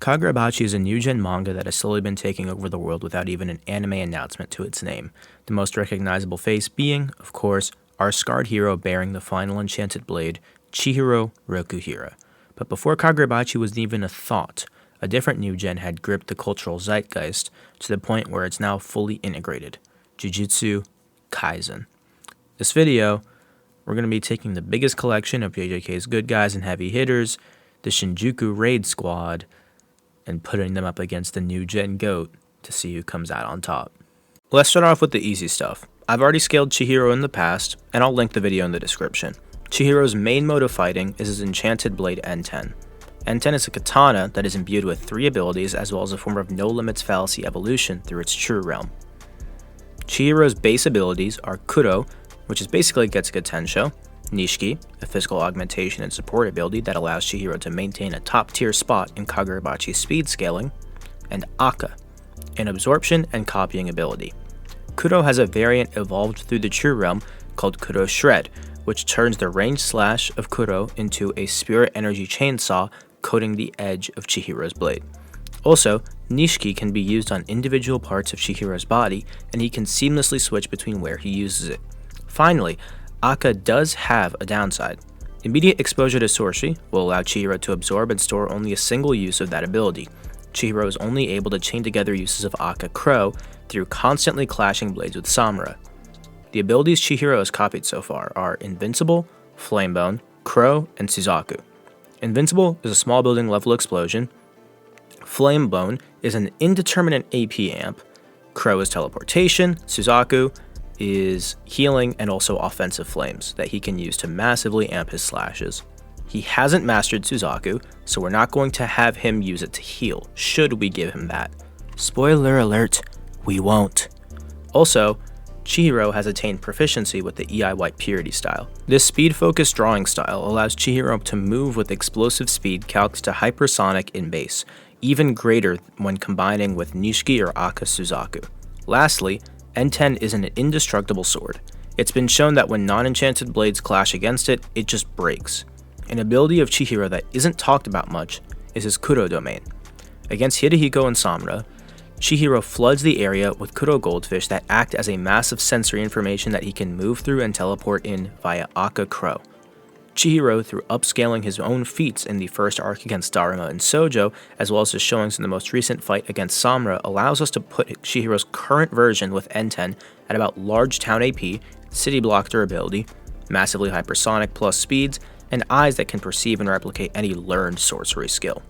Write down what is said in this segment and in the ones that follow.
Kagurabachi is a new-gen manga that has slowly been taking over the world without even an anime announcement to its name, the most recognizable face being, of course, our scarred hero bearing the final enchanted blade, Chihiro Rokuhira. But before Kagurabachi was even a thought, a different new-gen had gripped the cultural zeitgeist to the point where it's now fully integrated, Jujutsu Kaisen. This video, we're going to be taking the biggest collection of JJK's good guys and heavy hitters, the Shinjuku Raid Squad, and putting them up against the new-gen GOAT to see who comes out on top. Let's start off with the easy stuff. I've already scaled Chihiro in the past, and I'll link the video in the description. Chihiro's main mode of fighting is his enchanted blade N10. N10 is a katana that is imbued with 3 abilities as well as a form of no limits fallacy evolution through its true realm. Chihiro's base abilities are Kuro, which is basically Getsuga Tensho, Nishiki, a physical augmentation and support ability that allows Chihiro to maintain a top-tier spot in Kagurabachi's speed scaling, and Akka, an absorption and copying ability. Kuro has a variant evolved through the True Realm called Kuro Shred, which turns the ranged slash of Kuro into a spirit energy chainsaw coating the edge of Chihiro's blade. Also, Nishiki can be used on individual parts of Chihiro's body, and he can seamlessly switch between where he uses it. Finally, Akka does have a downside. Immediate exposure to sorcery will allow Chihiro to absorb and store only a single use of that ability. Chihiro is only able to chain together uses of Akka Crow through constantly clashing blades with Samura. The abilities Chihiro has copied so far are Invincible, Flamebone, Crow, and Suzaku. Invincible is a small building level explosion. Flamebone is an indeterminate AP amp. Crow is teleportation. Suzaku is healing and also offensive flames that he can use to massively amp his slashes. He hasn't mastered Suzaku, so we're not going to have him use it to heal, should we give him that. Spoiler alert, we won't. Also, Chihiro has attained proficiency with the EI White Purity style. This speed-focused drawing style allows Chihiro to move with explosive speed calced to hypersonic in base, even greater when combining with Nishiki or Akka Suzaku. Lastly, N10 is an indestructible sword. It's been shown that when non-enchanted blades clash against it, it just breaks. An ability of Chihiro that isn't talked about much is his Kuro domain. Against Hidehiko and Samura, Chihiro floods the area with Kuro goldfish that act as a massive sensory information that he can move through and teleport in via Akka Crow. Chihiro, through upscaling his own feats in the first arc against Daruma and Sojo, as well as his showings in the most recent fight against Samura, allows us to put Chihiro's current version with N10 at about large town AP, city block durability, massively hypersonic plus speeds, and eyes that can perceive and replicate any learned sorcery skill.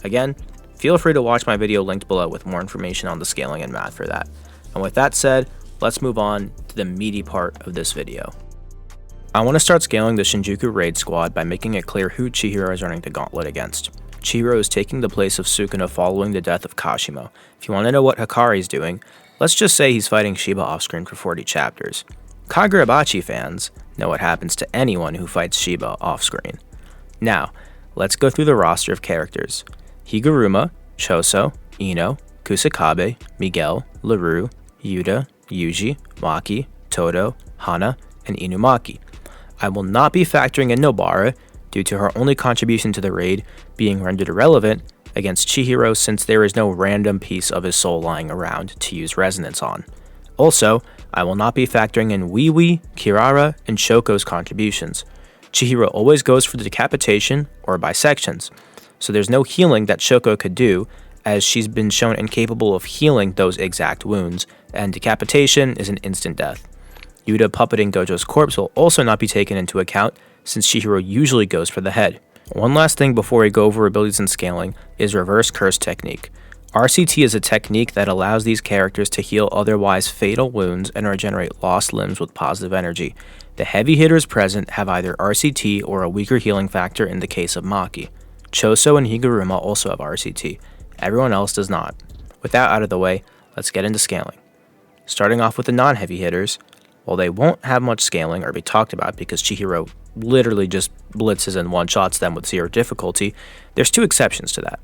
Again, feel free to watch my video linked below with more information on the scaling and math for that. And with that said, let's move on to the meaty part of this video. I want to start scaling the Shinjuku Raid Squad by making it clear who Chihiro is running the gauntlet against. Chihiro is taking the place of Sukuna following the death of Kashimo. If you want to know what Hikari is doing, let's just say he's fighting Shiba offscreen for 40 chapters. Kagurabachi fans know what happens to anyone who fights Shiba offscreen. Now, let's go through the roster of characters. Higuruma, Choso, Ino, Kusakabe, Miguel, Larue, Yuta, Yuji, Maki, Todo, Hana, and Inumaki. I will not be factoring in Nobara due to her only contribution to the raid being rendered irrelevant against Chihiro since there is no random piece of his soul lying around to use resonance on. Also, I will not be factoring in Wiwi, Kirara, and Shoko's contributions. Chihiro always goes for the decapitation or bisections, so there's no healing that Shoko could do as she's been shown incapable of healing those exact wounds, and decapitation is an instant death. Yuta puppeting Gojo's corpse will also not be taken into account since Chihiro usually goes for the head. One last thing before we go over abilities and scaling is Reverse Curse Technique. RCT is a technique that allows these characters to heal otherwise fatal wounds and regenerate lost limbs with positive energy. The heavy hitters present have either RCT or a weaker healing factor in the case of Maki. Choso and Higuruma also have RCT. Everyone else does not. With that out of the way, let's get into scaling. Starting off with the non-heavy hitters, while they won't have much scaling or be talked about because Chihiro literally just blitzes and one-shots them with 0 difficulty, there's 2 exceptions to that.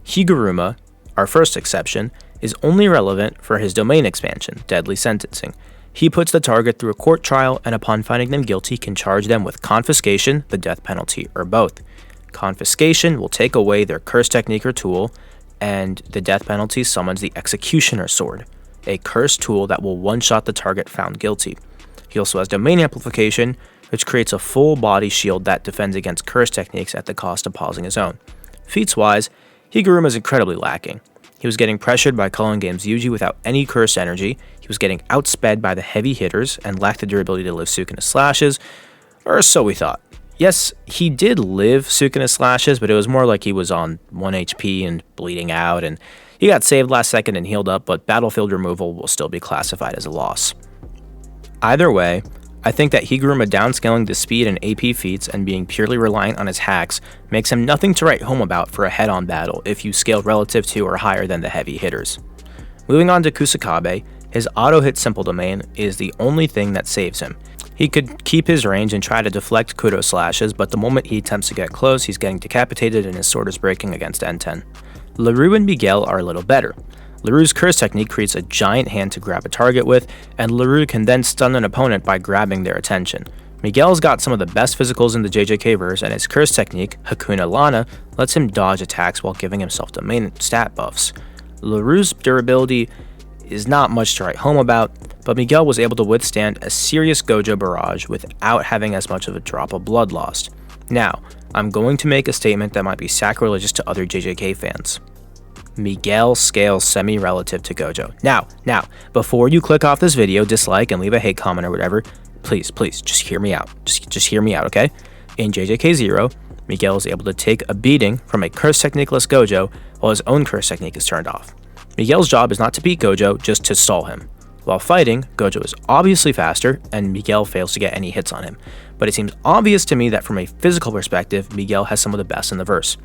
Higuruma, our first exception, is only relevant for his domain expansion, Deadly Sentencing. He puts the target through a court trial and upon finding them guilty can charge them with confiscation, the death penalty, or both. Confiscation will take away their curse technique or tool, and the death penalty summons the Executioner Sword, a cursed tool that will one-shot the target found guilty. He also has Domain Amplification, which creates a full body shield that defends against curse techniques at the cost of pausing his own. Feats-wise, Higuruma is incredibly lacking. He was getting pressured by Culling Game's Yuji without any cursed energy, he was getting outsped by the heavy hitters, and lacked the durability to live Sukuna slashes, or so we thought. Yes, he did live Sukuna slashes, but it was more like he was on 1 HP and bleeding out, and he got saved last second and healed up, but battlefield removal will still be classified as a loss. Either way, I think that Higuruma downscaling the speed and AP feats and being purely reliant on his hacks makes him nothing to write home about for a head-on battle if you scale relative to or higher than the heavy hitters. Moving on to Kusakabe, his auto-hit simple domain is the only thing that saves him. He could keep his range and try to deflect Kudo slashes, but the moment he attempts to get close, he's getting decapitated and his sword is breaking against N10. Leroux and Miguel are a little better. Leroux's curse technique creates a giant hand to grab a target with, and Leroux can then stun an opponent by grabbing their attention. Miguel's got some of the best physicals in the JJK verse, and his curse technique, Hakuna Lana, lets him dodge attacks while giving himself domain stat buffs. Leroux's durability is not much to write home about, but Miguel was able to withstand a serious Gojo barrage without having as much of a drop of blood lost. Now, I'm going to make a statement that might be sacrilegious to other JJK fans. Miguel scales semi-relative to Gojo. Now, before you click off this video, dislike, and leave a hate comment or whatever, please, just hear me out. Just hear me out, okay? In JJK 0, Miguel is able to take a beating from a curse technique-less Gojo while his own curse technique is turned off. Miguel's job is not to beat Gojo, just to stall him. While fighting, Gojo is obviously faster, and Miguel fails to get any hits on him. But it seems obvious to me that from a physical perspective, Miguel has some of the best in the verse.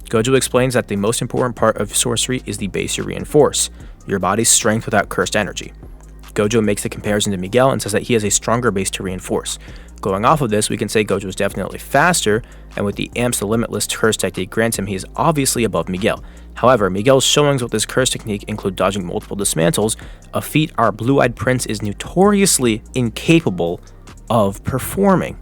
Gojo explains that the most important part of sorcery is the base you reinforce, your body's strength without cursed energy. Gojo makes the comparison to Miguel and says that he has a stronger base to reinforce. Going off of this, we can say Gojo is definitely faster, and with the Amps the Limitless curse technique grants him, he is obviously above Miguel. However, Miguel's showings with this curse technique include dodging multiple dismantles, a feat our blue-eyed prince is notoriously incapable of performing.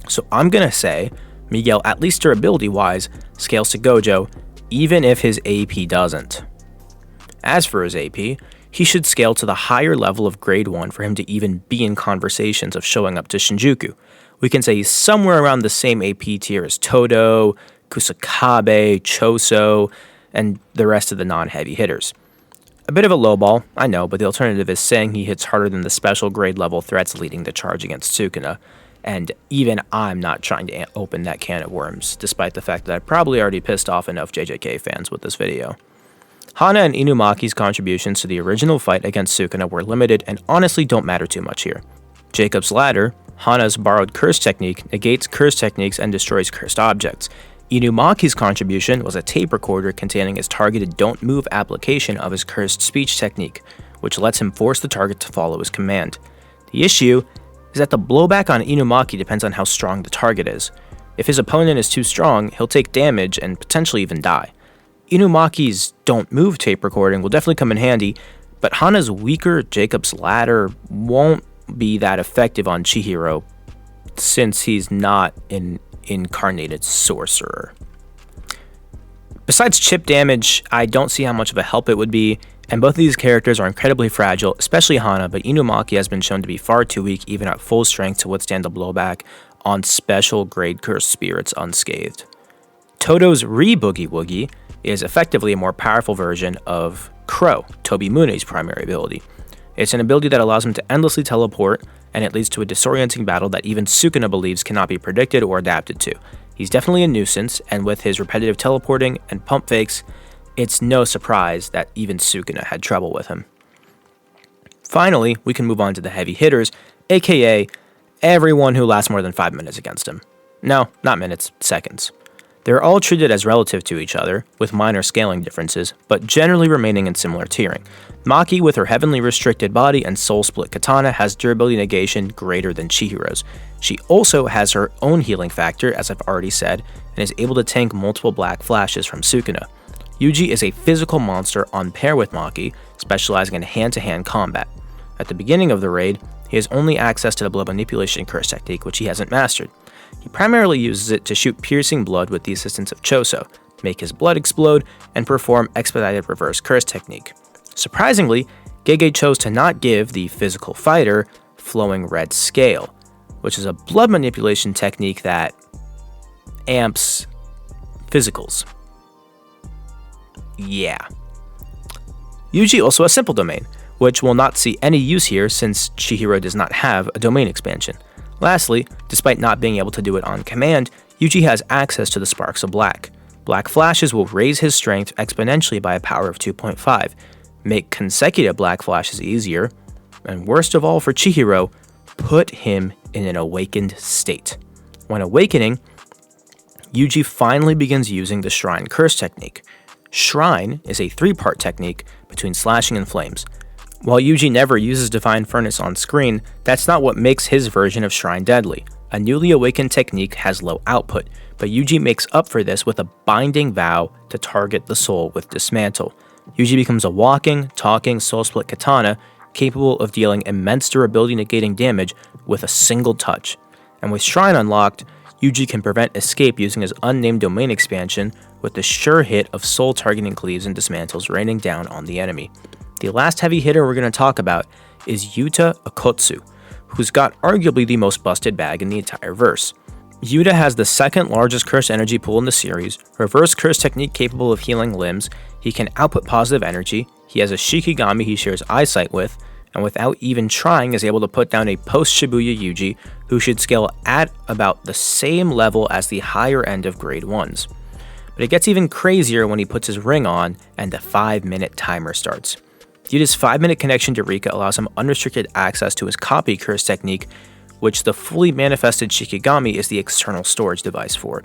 So I'm gonna say Miguel, at least durability-wise, scales to Gojo, even if his AP doesn't. As for his AP, he should scale to the higher level of grade 1 for him to even be in conversations of showing up to Shinjuku. We can say he's somewhere around the same AP tier as Todo, Kusakabe, Choso, and the rest of the non-heavy hitters. A bit of a lowball, I know, but the alternative is saying he hits harder than the special grade level threats leading the charge against Sukuna, and even I'm not trying to open that can of worms, despite the fact that I probably already pissed off enough JJK fans with this video. Hana and Inumaki's contributions to the original fight against Sukuna were limited and honestly don't matter too much here. Jacob's Ladder, Hana's borrowed curse technique, negates curse techniques and destroys cursed objects. Inumaki's contribution was a tape recorder containing his targeted don't move application of his cursed speech technique, which lets him force the target to follow his command. The issue is that the blowback on Inumaki depends on how strong the target is. If his opponent is too strong, he'll take damage and potentially even die. Inumaki's don't move tape recording will definitely come in handy, but Hana's weaker Jacob's Ladder won't be that effective on Chihiro since he's not an incarnated sorcerer. Besides chip damage, I don't see how much of a help it would be, and both of these characters are incredibly fragile, especially Hana, but Inumaki has been shown to be far too weak even at full strength to withstand the blowback on special grade cursed spirits unscathed. Todo's Re-Boogie Woogie is effectively a more powerful version of Crow, Tobimune's primary ability. It's an ability that allows him to endlessly teleport, and it leads to a disorienting battle that even Sukuna believes cannot be predicted or adapted to. He's definitely a nuisance, and with his repetitive teleporting and pump fakes, it's no surprise that even Sukuna had trouble with him. Finally, we can move on to the heavy hitters, aka everyone who lasts more than 5 minutes against him. No, not minutes, seconds. They're all treated as relative to each other, with minor scaling differences, but generally remaining in similar tiering. Maki, with her heavenly restricted body and soul split katana, has durability negation greater than Chihiro's. She also has her own healing factor, as I've already said, and is able to tank multiple black flashes from Sukuna. Yuji is a physical monster on pair with Maki, specializing in hand-to-hand combat. At the beginning of the raid, he has only access to the blood manipulation curse technique, which he hasn't mastered. He primarily uses it to shoot piercing blood with the assistance of Choso, make his blood explode, and perform expedited reverse curse technique. Surprisingly, Gege chose to not give the physical fighter flowing red scale, which is a blood manipulation technique that amps physicals. Yeah. Yuji also has simple domain, which will not see any use here since Chihiro does not have a domain expansion. Lastly, despite not being able to do it on command, Yuji has access to the Sparks of Black. Black flashes will raise his strength exponentially by a power of 2.5, make consecutive black flashes easier, and worst of all for Chihiro, put him in an awakened state. When awakening, Yuji finally begins using the Shrine Curse technique. Shrine is a 3-part technique between slashing and flames. While Yuji never uses Divine Furnace on screen, that's not what makes his version of Shrine deadly. A newly awakened technique has low output, but Yuji makes up for this with a binding vow to target the soul with Dismantle. Yuji becomes a walking, talking soul split katana capable of dealing immense durability negating damage with a single touch. And with Shrine unlocked, Yuji can prevent escape using his unnamed domain expansion with the sure hit of soul targeting cleaves and dismantles raining down on the enemy. The last heavy hitter we're going to talk about is Yuta Okotsu, who's got arguably the most busted bag in the entire verse. Yuta has the second largest curse energy pool in the series, reverse curse technique capable of healing limbs, he can output positive energy, he has a Shikigami he shares eyesight with, and without even trying is able to put down a post-Shibuya Yuji who should scale at about the same level as the higher end of grade 1s. But it gets even crazier when he puts his ring on and the 5-minute timer starts. Yuta's 5-minute connection to Rika allows him unrestricted access to his copy curse technique, which the fully manifested Shikigami is the external storage device for.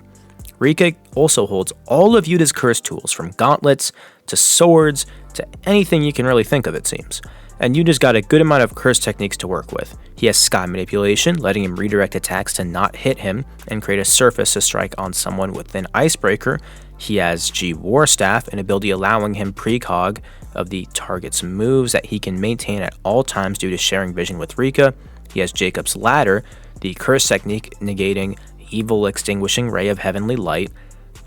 Rika also holds all of Yuta's curse tools, from gauntlets to swords to anything you can really think of, it seems. And Yuta's got a good amount of curse techniques to work with. He has Sky Manipulation, letting him redirect attacks to not hit him and create a surface to strike on someone with an Icebreaker. He has G War Staff, an ability allowing him precog of the target's moves that he can maintain at all times due to sharing vision with Rika. He has Jacob's Ladder, the curse technique negating Evil Extinguishing Ray of Heavenly Light.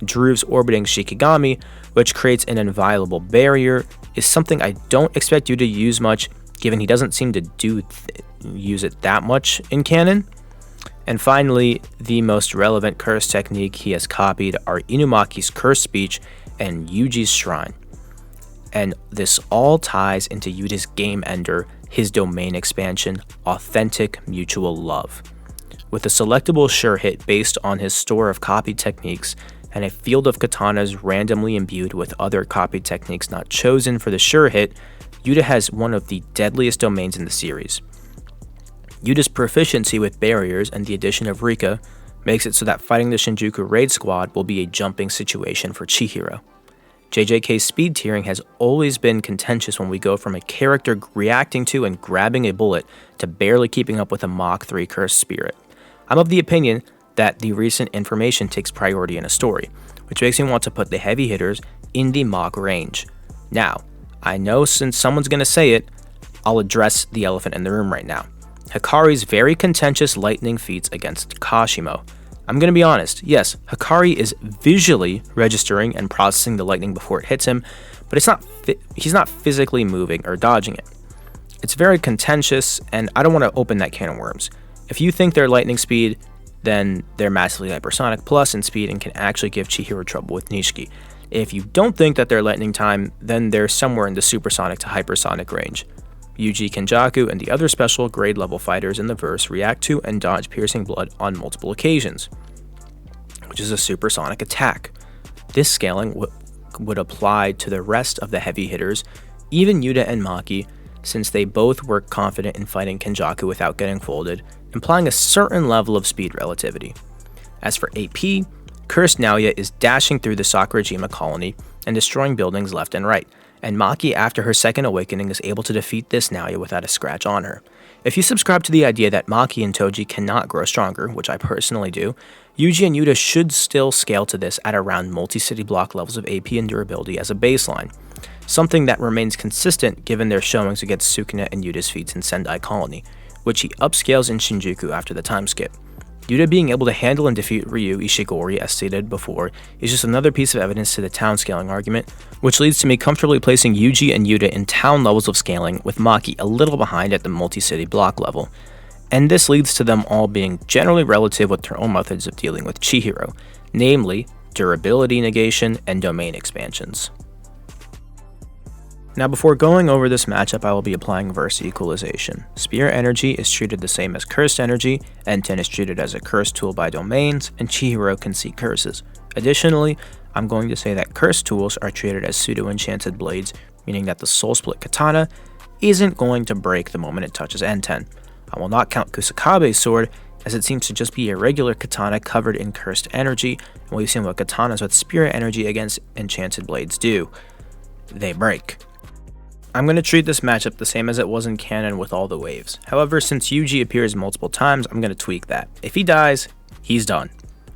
Drew's Orbiting Shikigami, which creates an inviolable barrier, is something I don't expect you to use much, given he doesn't seem to use it that much in canon. And finally, the most relevant curse technique he has copied are Inumaki's Curse Speech and Yuji's Shrine. And this all ties into Yuta's game ender, his domain expansion, Authentic Mutual Love. With a selectable sure hit based on his store of copied techniques, and a field of katanas randomly imbued with other copied techniques not chosen for the sure hit, Yuta has one of the deadliest domains in the series. Yuta's proficiency with barriers and the addition of Rika makes it so that fighting the Shinjuku raid squad will be a jumping situation for Chihiro. JJK's speed tiering has always been contentious when we go from a character reacting to and grabbing a bullet to barely keeping up with a Mach 3 Curse Spirit. I'm of the opinion that the recent information takes priority in a story, which makes me want to put the heavy hitters in the Mach range. Now, I know since someone's going to say it, I'll address the elephant in the room right now. Hikari's very contentious lightning feats against Kashimo. I'm going to be honest, yes, Hikari is visually registering and processing the lightning before it hits him, but he's not physically moving or dodging it. It's very contentious, and I don't want to open that can of worms. If you think they're lightning speed, then they're massively hypersonic plus in speed and can actually give Chihiro trouble with Nishiki. If you don't think that they're lightning time, then they're somewhere in the supersonic to hypersonic range. Yuji Kenjaku and the other special grade level fighters in the verse react to and dodge piercing blood on multiple occasions, which is a supersonic attack. This scaling would apply to the rest of the heavy hitters, even Yuta and Maki, since they both were confident in fighting Kenjaku without getting folded, implying a certain level of speed relativity. As for AP, Cursed Naoya is dashing through the Sakurajima colony and destroying buildings left and right, and Maki, after her second awakening, is able to defeat this Naoya without a scratch on her. If you subscribe to the idea that Maki and Toji cannot grow stronger, which I personally do, Yuji and Yuta should still scale to this at around multi-city block levels of AP and durability as a baseline, something that remains consistent given their showings against Sukuna and Yuta's feats in Sendai Colony, which he upscales in Shinjuku after the time skip. Yuta being able to handle and defeat Ryu Ishigori, as stated before, is just another piece of evidence to the town scaling argument, which leads to me comfortably placing Yuji and Yuta in town levels of scaling, with Maki a little behind at the multi-city block level. And this leads to them all being generally relative with their own methods of dealing with Chihiro, namely durability negation and domain expansions. Now before going over this matchup, I will be applying verse equalization. Spirit energy is treated the same as cursed energy, N10 is treated as a cursed tool by domains, and Chihiro can see curses. Additionally, I'm going to say that cursed tools are treated as pseudo-enchanted blades, meaning that the soul split katana isn't going to break the moment it touches N10. I will not count Kusakabe's sword, as it seems to just be a regular katana covered in cursed energy, and we've seen what katanas with spirit energy against enchanted blades do. They break. I'm going to treat this matchup the same as it was in canon with all the waves. However, since Yuji appears multiple times, I'm going to tweak that. If he dies, he's done.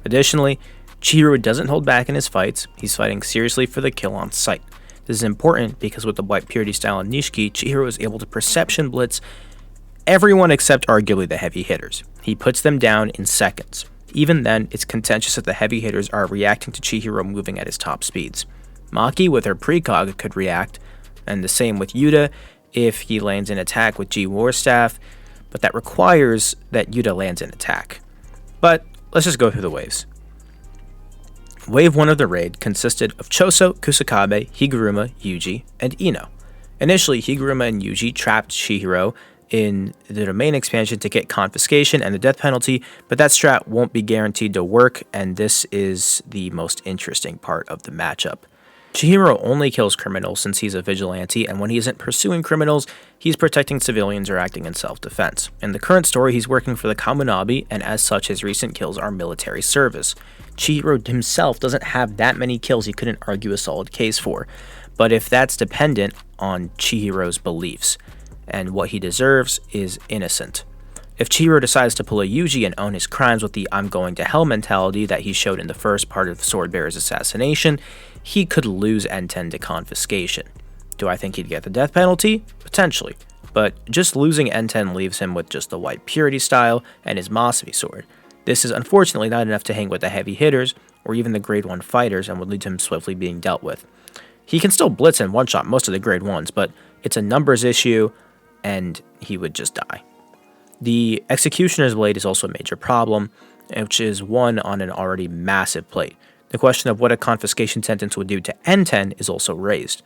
Additionally, Chihiro doesn't hold back in his fights, he's fighting seriously for the kill on sight. This is important because with the White Purity style in Nishiki, Chihiro is able to perception blitz everyone except arguably the heavy hitters. He puts them down in seconds. Even then, it's contentious that the heavy hitters are reacting to Chihiro moving at his top speeds. Maki with her precog could react, and the same with Yuta if he lands an attack with G War Staff, but that requires that Yuta lands an attack. But let's just go through the waves. Wave 1 of the raid consisted of Choso, Kusakabe, Higuruma, Yuji, and Ino. Initially, Higuruma and Yuji trapped Chihiro in the domain expansion to get confiscation and the death penalty, but that strat won't be guaranteed to work, and this is the most interesting part of the matchup. Chihiro only kills criminals since he's a vigilante, and when he isn't pursuing criminals, he's protecting civilians or acting in self-defense. In the current story, he's working for the Kamunabi, and as such, his recent kills are military service. Chihiro himself doesn't have that many kills he couldn't argue a solid case for, but if that's dependent on Chihiro's beliefs, and what he deserves is innocent. If Chihiro decides to pull a Yuji and own his crimes with the I'm going to hell mentality that he showed in the first part of Swordbearer's assassination, he could lose N10 to confiscation. Do I think he'd get the death penalty? Potentially, but just losing N10 leaves him with just the White Purity style and his Masabi sword. This is unfortunately not enough to hang with the heavy hitters or even the grade 1 fighters and would lead to him swiftly being dealt with. He can still blitz and one-shot most of the grade 1s, but it's a numbers issue and he would just die. The Executioner's Blade is also a major problem, which is one on an already massive plate. The question of what a confiscation sentence would do to N10 is also raised.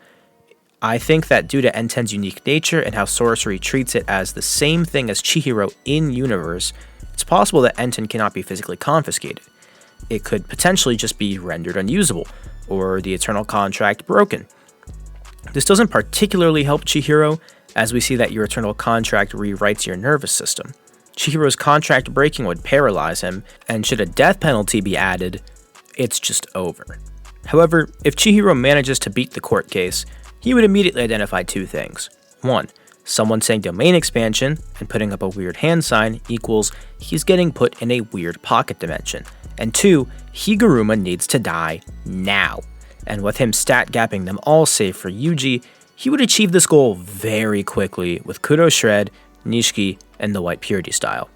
I think that due to N10's unique nature and how sorcery treats it as the same thing as Chihiro in-universe, it's possible that N10 cannot be physically confiscated. It could potentially just be rendered unusable, or the Eternal Contract broken. This doesn't particularly help Chihiro, as we see that your Eternal Contract rewrites your nervous system. Chihiro's contract breaking would paralyze him, and should a death penalty be added, it's just over. However, if Chihiro manages to beat the court case, he would immediately identify two things. 1. Someone saying domain expansion and putting up a weird hand sign equals he's getting put in a weird pocket dimension. And 2. Higuruma needs to die now. And with him stat gapping them all save for Yuji, he would achieve this goal very quickly with Kudo Shred, Nishiki, and the White Purity style.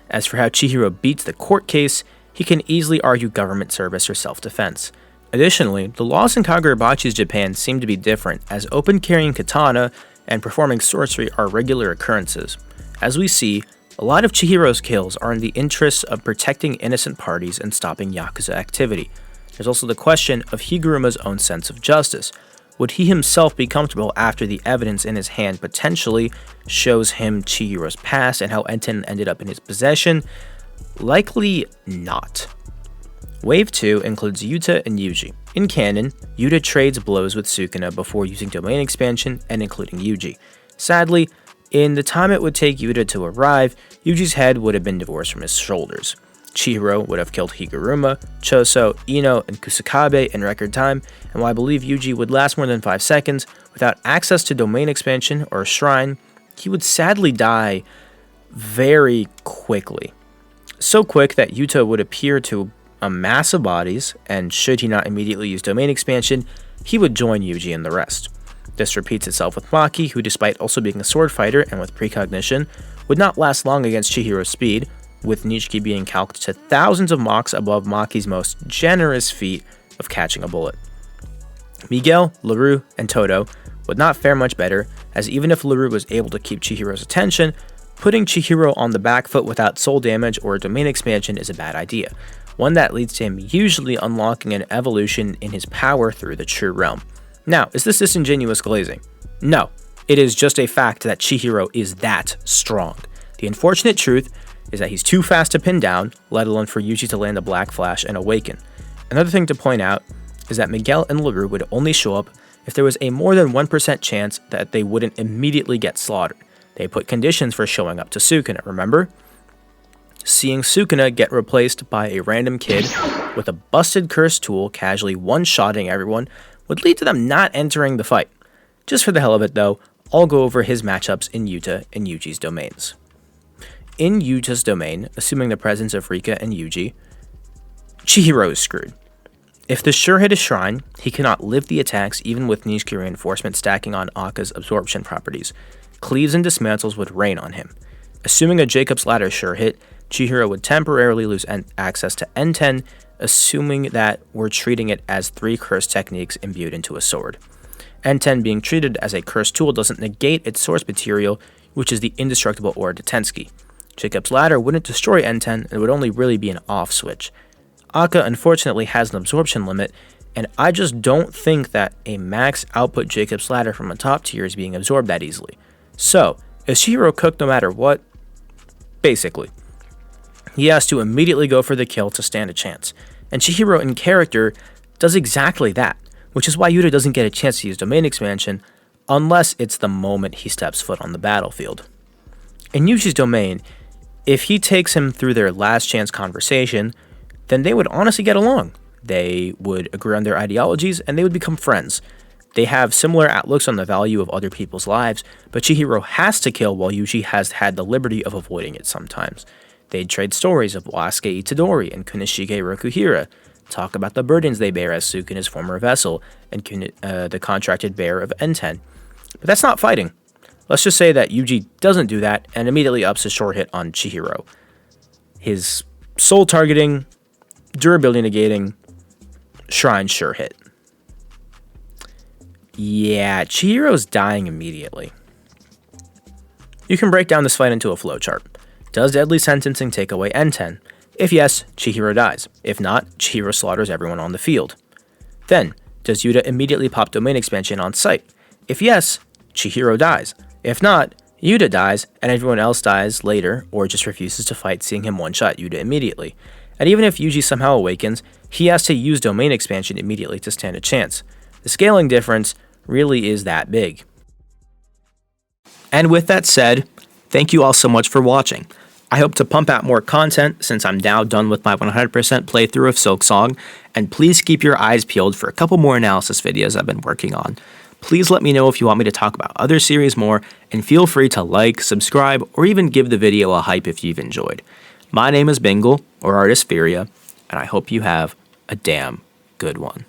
As for how Chihiro beats the court case, he can easily argue government service or self-defense. Additionally, the laws in Kagurabachi's Japan seem to be different, as open carrying katana and performing sorcery are regular occurrences. As we see, a lot of Chihiro's kills are in the interests of protecting innocent parties and stopping Yakuza activity. There's also the question of Higuruma's own sense of justice. Would he himself be comfortable after the evidence in his hand potentially shows him Chihiro's past and how N10 ended up in his possession? Likely not. Wave 2 includes Yuta and Yuji. In canon, Yuta trades blows with Sukuna before using domain expansion and including Yuji. Sadly, in the time it would take Yuta to arrive, Yuji's head would have been divorced from his shoulders. Chihiro would have killed Higuruma, Choso, Ino, and Kusakabe in record time, and while I believe Yuji would last more than 5 seconds, without access to domain expansion or a shrine, he would sadly die very quickly. So quick that Yuta would appear to a mass of bodies, and should he not immediately use domain expansion, he would join Yuji and the rest. This repeats itself with Maki, who despite also being a sword fighter and with precognition, would not last long against Chihiro's speed, with Nishiki being calced to thousands of mocks above Maki's most generous feat of catching a bullet. Miguel, LaRue, and Toto would not fare much better, as even if LaRue was able to keep Chihiro's attention, putting Chihiro on the back foot without soul damage or domain expansion is a bad idea, one that leads to him usually unlocking an evolution in his power through the True Realm. Now, is this disingenuous glazing? No, it is just a fact that Chihiro is that strong. The unfortunate truth is that he's too fast to pin down, let alone for Yuji to land a Black Flash and awaken. Another thing to point out is that Miguel and LaRue would only show up if there was a more than 1% chance that they wouldn't immediately get slaughtered. They put conditions for showing up to Sukuna, remember? Seeing Sukuna get replaced by a random kid with a busted curse tool casually one-shotting everyone would lead to them not entering the fight. Just for the hell of it though, I'll go over his matchups in Yuta and Yuji's domains. In Yuta's domain, assuming the presence of Rika and Yuji, Chihiro is screwed. If the sure hit is Shrine, he cannot live the attacks even with Nishiki reinforcement stacking on Akka's absorption properties. Cleaves and dismantles would rain on him. Assuming a Jacob's Ladder sure hit, Chihiro would temporarily lose access to N10, assuming that we're treating it as 3 curse techniques imbued into a sword. N10 being treated as a curse tool doesn't negate its source material, which is the indestructible Aura Detensky. Jacob's Ladder wouldn't destroy N10, and would only really be an off switch. Akka unfortunately has an absorption limit, and I just don't think that a max output Jacob's Ladder from a top tier is being absorbed that easily. So, is Chihiro cooked no matter what? Basically. He has to immediately go for the kill to stand a chance, and Chihiro in character does exactly that, which is why Yuta doesn't get a chance to use domain expansion unless it's the moment he steps foot on the battlefield. In Yuji's domain, if he takes him through their last chance conversation, then they would honestly get along. They would agree on their ideologies, and they would become friends. They have similar outlooks on the value of other people's lives, but Chihiro has to kill while Yuji has had the liberty of avoiding it sometimes. They'd trade stories of Wasuke Itadori and Kunishige Rokuhira, talk about the burdens they bear as Sukuna's former vessel and the contracted bearer of N10. But that's not fighting. Let's just say that Yuji doesn't do that and immediately ups his short hit on Chihiro. His soul targeting, durability negating, shrine sure hit. Yeah, Chihiro's dying immediately. You can break down this fight into a flowchart. Does Deadly Sentencing take away N10? If yes, Chihiro dies. If not, Chihiro slaughters everyone on the field. Then, does Yuta immediately pop domain expansion on sight? If yes, Chihiro dies. If not, Yuta dies, and everyone else dies later, or just refuses to fight, seeing him one-shot Yuta immediately. And even if Yuji somehow awakens, he has to use domain expansion immediately to stand a chance. The scaling difference really is that big. And with that said, thank you all so much for watching. I hope to pump out more content since I'm now done with my 100% playthrough of Silksong, and please keep your eyes peeled for a couple more analysis videos I've been working on. Please let me know if you want me to talk about other series more, and feel free to like, subscribe, or even give the video a hype if you've enjoyed. My name is Bingle, or Artist Furia, and I hope you have a damn good one.